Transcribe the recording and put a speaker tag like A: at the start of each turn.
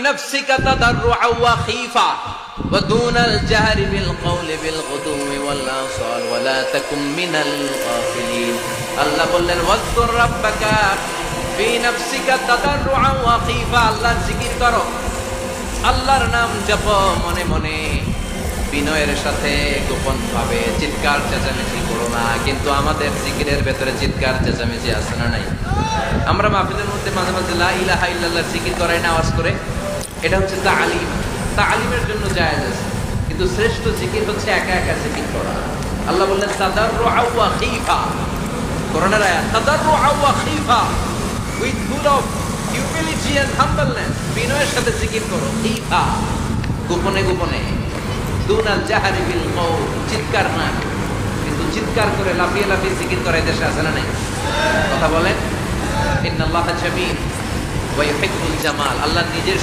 A: نفسك تضرعا وخيفا ودون الجهر بالقول بالغدو والآصال ولا تكن من الغافلين আল্লাহ বললেন ওয়াজকুর রাব্বাকা ফি নাফসিকা তাদাররুআন ওয়া খীফা আল্লাহর জিকির করো আল্লাহর নাম জপো মনে মনে বিনয়ের সাথে গোপন ভাবে চিৎকার চেঁচামেচি করো না কিন্তু আমাদের জিকিরের ভেতরে চিৎকার চেঁচামেচি আছে না নাই আমরা মাহফিলের মধ্যে মাঝে মাঝে লা ইলাহা ইল্লাল্লাহর জিকির করাই না আওয়াজ করে এটা হচ্ছে তালিমের জন্য জায়েজ আছে কিন্তু শ্রেষ্ঠ জিকির হচ্ছে একা একা জিকির করা আল্লাহ বললেন তাদাররুআন ওয়া খীফা কোরআনের আয়াত তাদাররুআন ওয়া খীফা with full of humility and humbleness বিনয়ের সাথে জিকির করো খীফা গোপনে গোপনে দুনাল জাহরি বিল কওল চিৎকার না কিন্তু চিৎকার করে লাফিয়ে লাফিয়ে জিকির করা দেশে আছে না নাই কথা বলেন ইন্নাল্লাহা জামিল ওয়া ইউহিব্বুল জামাল আল্লাহ নিজের